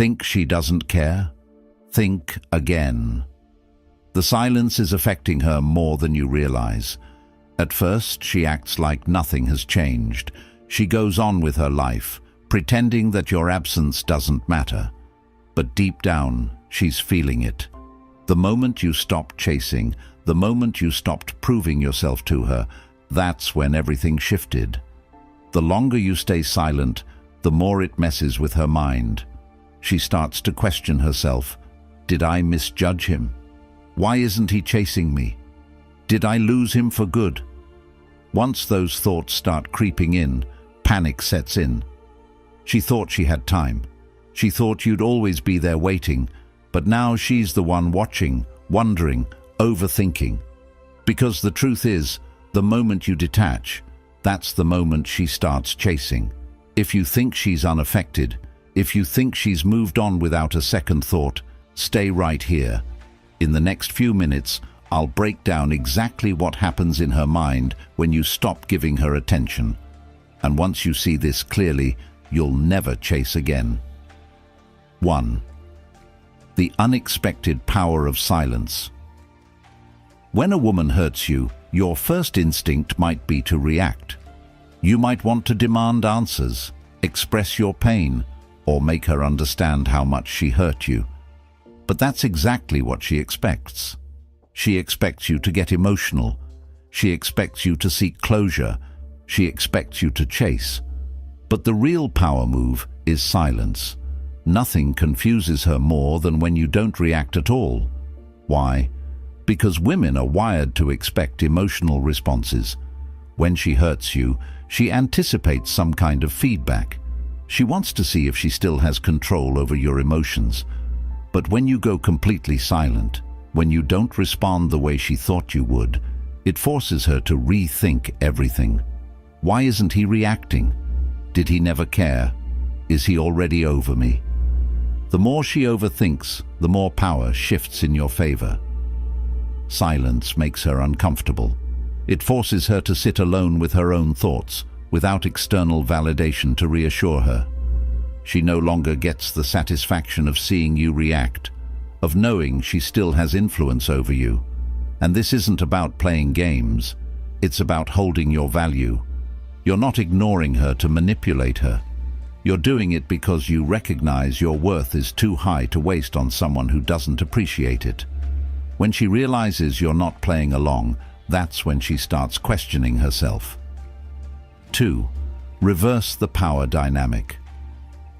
Think she doesn't care? Think again. The silence is affecting her more than you realize. At first, she acts like nothing has changed. She goes on with her life, pretending that your absence doesn't matter. But deep down, she's feeling it. The moment you stopped chasing, the moment you stopped proving yourself to her, that's when everything shifted. The longer you stay silent, the more it messes with her mind. She starts to question herself. Did I misjudge him? Why isn't he chasing me? Did I lose him for good? Once those thoughts start creeping in, panic sets in. She thought she had time. She thought you'd always be there waiting, but now she's the one watching, wondering, overthinking. Because the truth is, the moment you detach, that's the moment she starts chasing. If you think she's unaffected, if you think she's moved on without a second thought, stay right here. In the next few minutes, I'll break down exactly what happens in her mind when you stop giving her attention. And once you see this clearly, you'll never chase again. 1. The unexpected power of silence. When a woman hurts you, your first instinct might be to react. You might want to demand answers, express your pain, or make her understand how much she hurt you. But that's exactly what she expects. She expects you to get emotional. She expects you to seek closure. She expects you to chase. But the real power move is silence. Nothing confuses her more than when you don't react at all. Why? Because women are wired to expect emotional responses. When she hurts you, she anticipates some kind of feedback. She wants to see if she still has control over your emotions. But when you go completely silent, when you don't respond the way she thought you would, it forces her to rethink everything. Why isn't he reacting? Did he never care? Is he already over me? The more she overthinks, the more power shifts in your favor. Silence makes her uncomfortable. It forces her to sit alone with her own thoughts, without external validation to reassure her. She no longer gets the satisfaction of seeing you react, of knowing she still has influence over you. And this isn't about playing games. It's about holding your value. You're not ignoring her to manipulate her. You're doing it because you recognize your worth is too high to waste on someone who doesn't appreciate it. When she realizes you're not playing along, that's when she starts questioning herself. 2. Reverse the power dynamic.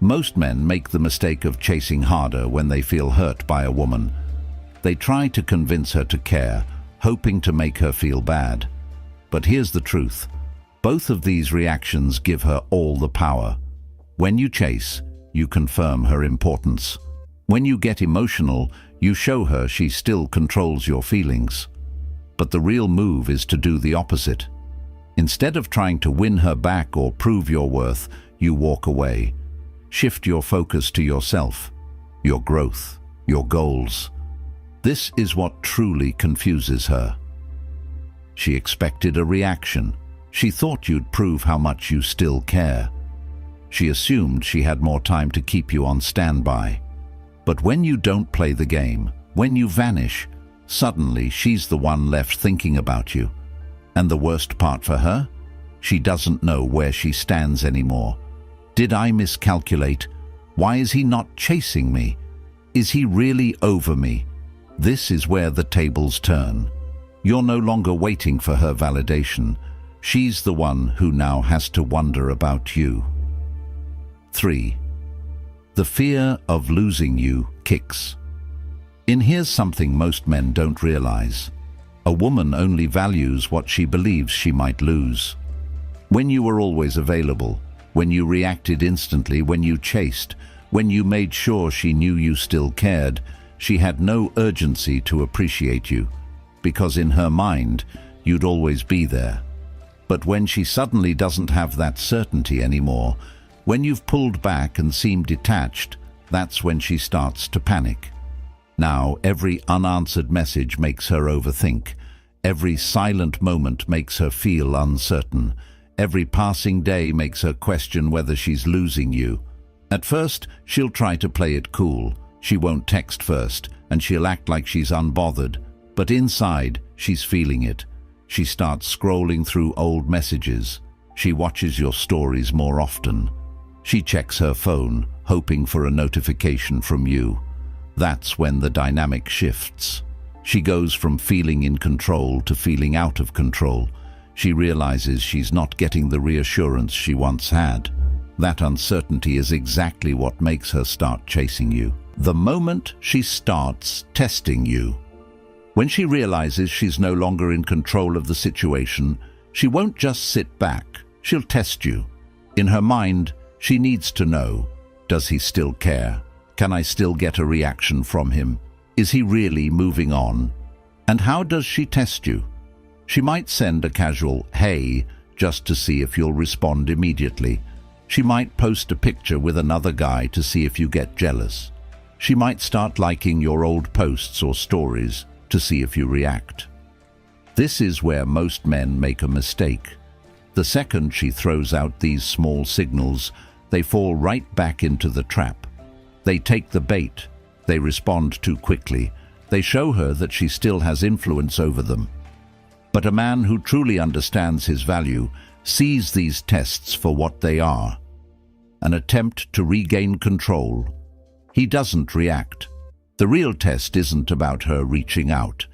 Most men make the mistake of chasing harder when they feel hurt by a woman. They try to convince her to care, hoping to make her feel bad. But here's the truth. Both of these reactions give her all the power. When you chase, you confirm her importance. When you get emotional, you show her she still controls your feelings. But the real move is to do the opposite. Instead of trying to win her back or prove your worth, you walk away. Shift your focus to yourself, your growth, your goals. This is what truly confuses her. She expected a reaction. She thought you'd prove how much you still care. She assumed she had more time to keep you on standby. But when you don't play the game, when you vanish, suddenly she's the one left thinking about you. And the worst part for her? She doesn't know where she stands anymore. Did I miscalculate? Why is he not chasing me? Is he really over me? This is where the tables turn. You're no longer waiting for her validation. She's the one who now has to wonder about you. 3. The fear of losing you kicks. Here's something most men don't realize. A woman only values what she believes she might lose. When you were always available, when you reacted instantly, when you chased, when you made sure she knew you still cared, she had no urgency to appreciate you, because in her mind, you'd always be there. But when she suddenly doesn't have that certainty anymore, when you've pulled back and seem detached, that's when she starts to panic. Now, every unanswered message makes her overthink. Every silent moment makes her feel uncertain. Every passing day makes her question whether she's losing you. At first, she'll try to play it cool. She won't text first, and she'll act like she's unbothered. But inside, she's feeling it. She starts scrolling through old messages. She watches your stories more often. She checks her phone, hoping for a notification from you. That's when the dynamic shifts. She goes from feeling in control to feeling out of control. She realizes she's not getting the reassurance she once had. That uncertainty is exactly what makes her start chasing you. The moment she starts testing you. When she realizes she's no longer in control of the situation, she won't just sit back. She'll test you. In her mind, she needs to know, does he still care? Can I still get a reaction from him? Is he really moving on? And how does she test you? She might send a casual, "Hey," just to see if you'll respond immediately. She might post a picture with another guy to see if you get jealous. She might start liking your old posts or stories to see if you react. This is where most men make a mistake. The second she throws out these small signals, they fall right back into the trap. They take the bait. They respond too quickly. They show her that she still has influence over them. But a man who truly understands his value sees these tests for what they are. An attempt to regain control. He doesn't react. The real test isn't about her reaching out.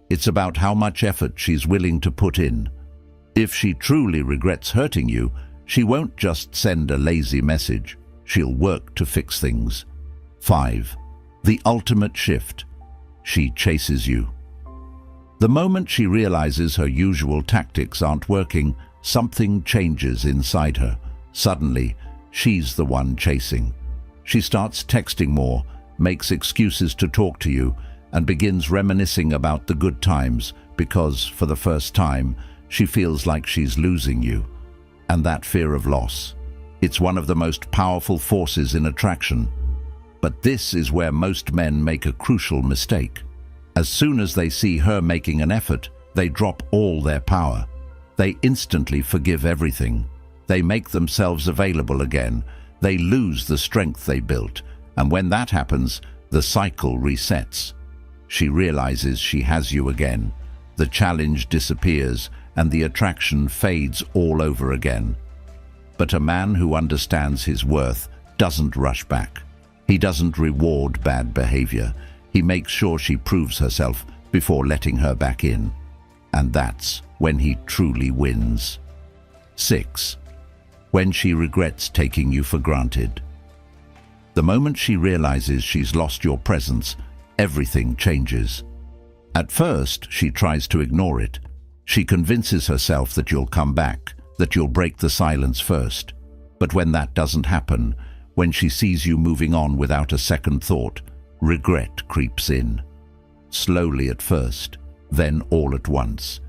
It's about how much effort she's willing to put in. If she truly regrets hurting you, she won't just send a lazy message. She'll work to fix things. 5. The ultimate shift. She chases you. The moment she realizes her usual tactics aren't working, something changes inside her. Suddenly, she's the one chasing. She starts texting more, makes excuses to talk to you, and begins reminiscing about the good times because, for the first time, she feels like she's losing you. And that fear of loss, it's one of the most powerful forces in attraction. But this is where most men make a crucial mistake. As soon as they see her making an effort, they drop all their power. They instantly forgive everything. They make themselves available again. They lose the strength they built. And when that happens, the cycle resets. She realizes she has you again. The challenge disappears, and the attraction fades all over again. But a man who understands his worth doesn't rush back. He doesn't reward bad behavior. He makes sure she proves herself before letting her back in. And that's when he truly wins. 6. When she regrets taking you for granted. The moment she realizes she's lost your presence, everything changes. At first, she tries to ignore it. She convinces herself that you'll come back, that you'll break the silence first. But when that doesn't happen, when she sees you moving on without a second thought, regret creeps in. Slowly at first, then all at once.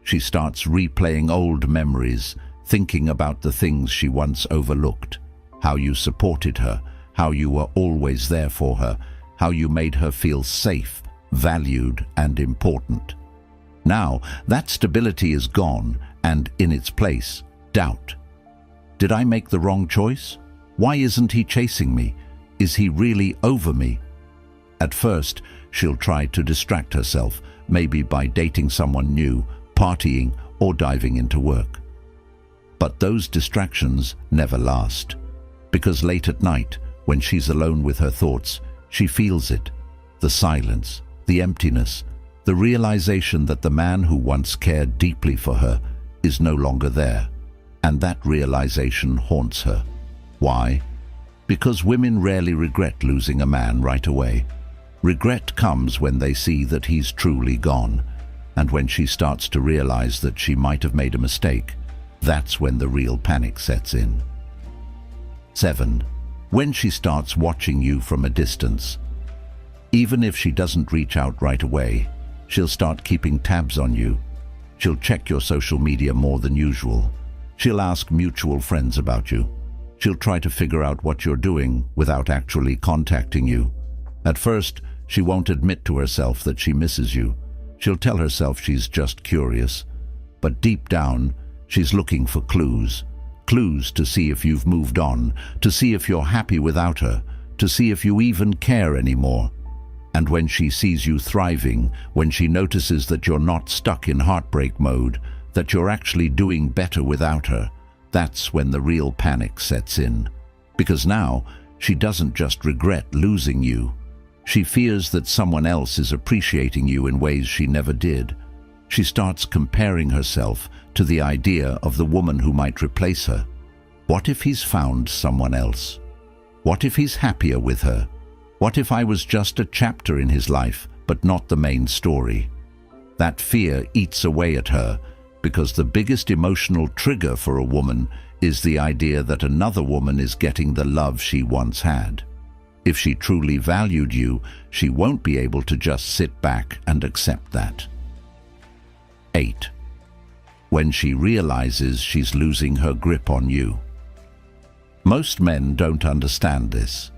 She starts replaying old memories, thinking about the things she once overlooked. How you supported her, how you were always there for her, how you made her feel safe, valued, and important. Now, that stability is gone, and in its place, doubt. Did I make the wrong choice? Why isn't he chasing me? Is he really over me? At first, she'll try to distract herself, maybe by dating someone new, partying, or diving into work. But those distractions never last. Because late at night, when she's alone with her thoughts, she feels it. The silence, the emptiness, the realization that the man who once cared deeply for her is no longer there. And that realization haunts her. Why? Because women rarely regret losing a man right away. Regret comes when they see that he's truly gone, and when she starts to realize that she might have made a mistake. That's when the real panic sets in. 7. When she starts watching you from a distance. Even if she doesn't reach out right away, she'll start keeping tabs on you. She'll check your social media more than usual. She'll ask mutual friends about you. She'll try to figure out what you're doing without actually contacting you. At first, she won't admit to herself that she misses you. She'll tell herself she's just curious. But deep down, she's looking for clues. clues to see if you've moved on, to see if you're happy without her, to see if you even care anymore. And when she sees you thriving, when she notices that you're not stuck in heartbreak mode, that you're actually doing better without her, that's when the real panic sets in. Because now, she doesn't just regret losing you. She fears that someone else is appreciating you in ways she never did. She starts comparing herself to the idea of the woman who might replace her. What if he's found someone else? What if he's happier with her? What if I was just a chapter in his life, but not the main story? That fear eats away at her, because the biggest emotional trigger for a woman is the idea that another woman is getting the love she once had. If she truly valued you, she won't be able to just sit back and accept that. 8. When she realizes she's losing her grip on you. Most men don't understand this.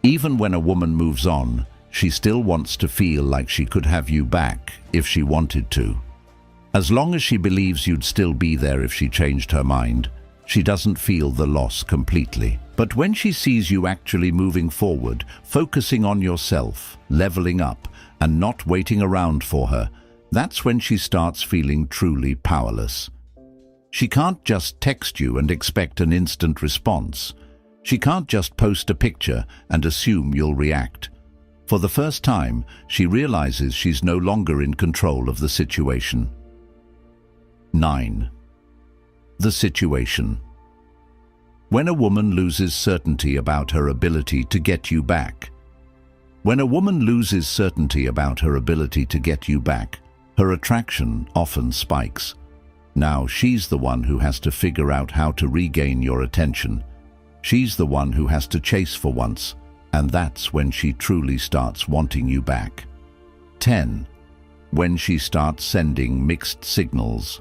Even when a woman moves on, she still wants to feel like she could have you back if she wanted to. As long as she believes you'd still be there if she changed her mind, she doesn't feel the loss completely. But when she sees you actually moving forward, focusing on yourself, leveling up, and not waiting around for her, that's when she starts feeling truly powerless. She can't just text you and expect an instant response. She can't just post a picture and assume you'll react. For the first time, she realizes she's no longer in control of the situation. 9. The situation. When a woman loses certainty about her ability to get you back. When a woman loses certainty about her ability to get you back, her attraction often spikes. Now she's the one who has to figure out how to regain your attention. She's the one who has to chase for once, and that's when she truly starts wanting you back. 10. When she starts sending mixed signals.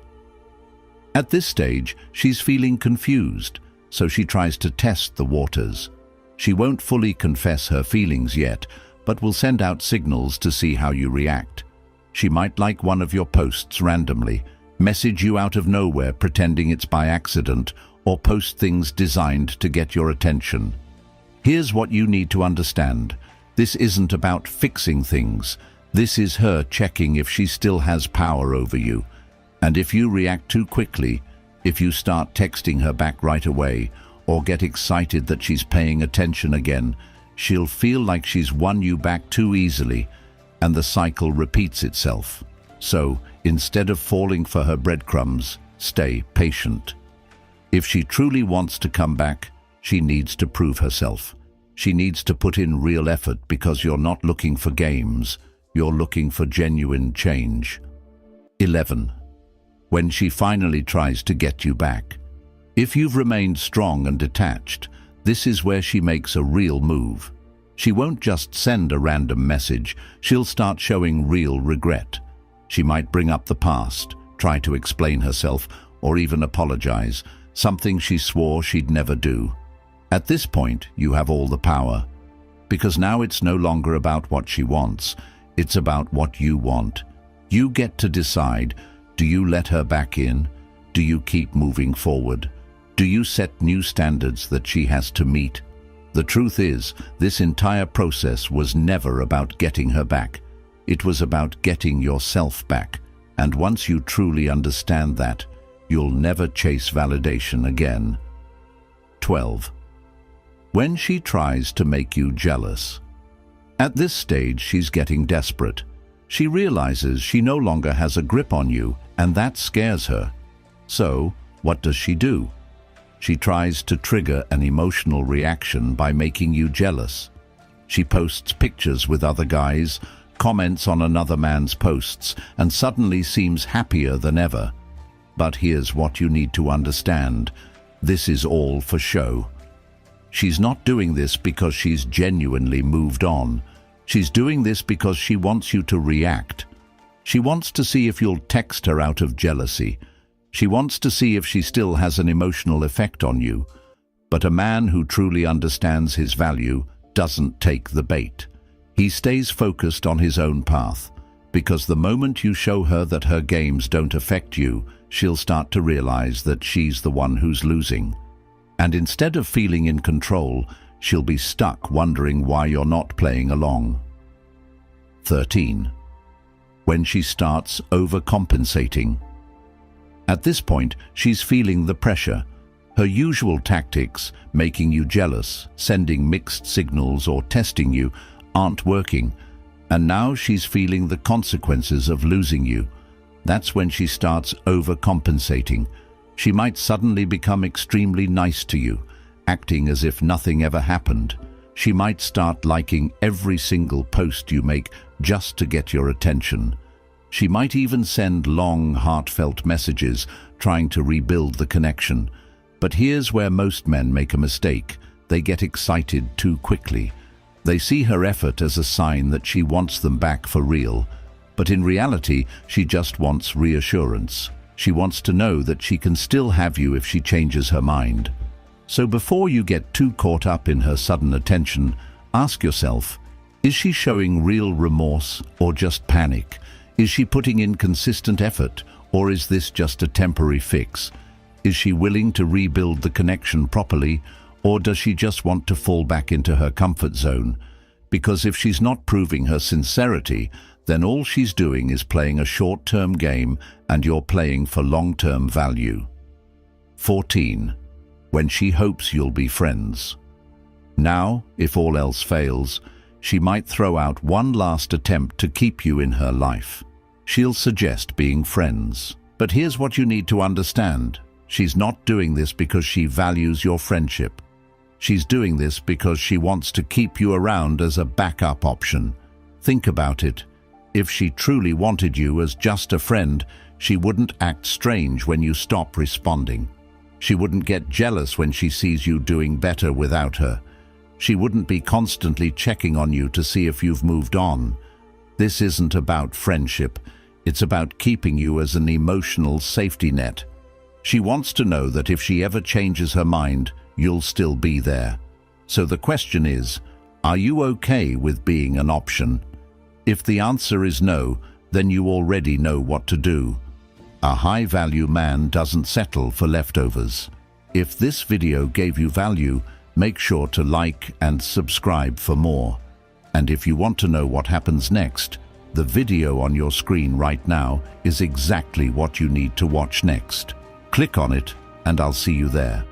At this stage, she's feeling confused, so she tries to test the waters. She won't fully confess her feelings yet, but will send out signals to see how you react. She might like one of your posts randomly, message you out of nowhere pretending it's by accident, or post things designed to get your attention. Here's what you need to understand. This isn't about fixing things. This is her checking if she still has power over you. And if you react too quickly, if you start texting her back right away, or get excited that she's paying attention again, she'll feel like she's won you back too easily, and the cycle repeats itself. So, instead of falling for her breadcrumbs, stay patient. If she truly wants to come back, she needs to prove herself. She needs to put in real effort, because you're not looking for games, you're looking for genuine change. 11. When she finally tries to get you back. If you've remained strong and detached, this is where she makes a real move. She won't just send a random message, she'll start showing real regret. She might bring up the past, try to explain herself, or even apologize, something she swore she'd never do. At this point, you have all the power. Because now it's no longer about what she wants, it's about what you want. You get to decide. Do you let her back in? Do you keep moving forward? Do you set new standards that she has to meet? The truth is, this entire process was never about getting her back. It was about getting yourself back. And once you truly understand that, you'll never chase validation again. 12. When she tries to make you jealous. At this stage, she's getting desperate. She realizes she no longer has a grip on you, and that scares her. So, what does she do? She tries to trigger an emotional reaction by making you jealous. She posts pictures with other guys, comments on another man's posts, and suddenly seems happier than ever. But here's what you need to understand. This is all for show. She's not doing this because she's genuinely moved on. She's doing this because she wants you to react. She wants to see if you'll text her out of jealousy. She wants to see if she still has an emotional effect on you. But a man who truly understands his value doesn't take the bait. He stays focused on his own path, because the moment you show her that her games don't affect you, she'll start to realize that she's the one who's losing. And instead of feeling in control, she'll be stuck wondering why you're not playing along. 13. When she starts overcompensating. At this point, she's feeling the pressure. Her usual tactics, making you jealous, sending mixed signals or testing you, aren't working. And now she's feeling the consequences of losing you. That's when she starts overcompensating. She might suddenly become extremely nice to you, acting as if nothing ever happened. She might start liking every single post you make just to get your attention. She might even send long, heartfelt messages, trying to rebuild the connection. But here's where most men make a mistake. They get excited too quickly. They see her effort as a sign that she wants them back for real. But in reality, she just wants reassurance. She wants to know that she can still have you if she changes her mind. So before you get too caught up in her sudden attention, ask yourself, is she showing real remorse or just panic? Is she putting in consistent effort, or is this just a temporary fix? Is she willing to rebuild the connection properly, or does she just want to fall back into her comfort zone? Because if she's not proving her sincerity, then all she's doing is playing a short-term game and you're playing for long-term value. 14. When she hopes you'll be friends. Now, if all else fails, she might throw out one last attempt to keep you in her life. She'll suggest being friends. But here's what you need to understand. She's not doing this because she values your friendship. She's doing this because she wants to keep you around as a backup option. Think about it. If she truly wanted you as just a friend, she wouldn't act strange when you stop responding. She wouldn't get jealous when she sees you doing better without her. She wouldn't be constantly checking on you to see if you've moved on. This isn't about friendship. It's about keeping you as an emotional safety net. She wants to know that if she ever changes her mind, you'll still be there. So the question is, are you okay with being an option? If the answer is no, then you already know what to do. A high-value man doesn't settle for leftovers. If this video gave you value, make sure to like and subscribe for more. And if you want to know what happens next, the video on your screen right now is exactly what you need to watch next. Click on it, and I'll see you there.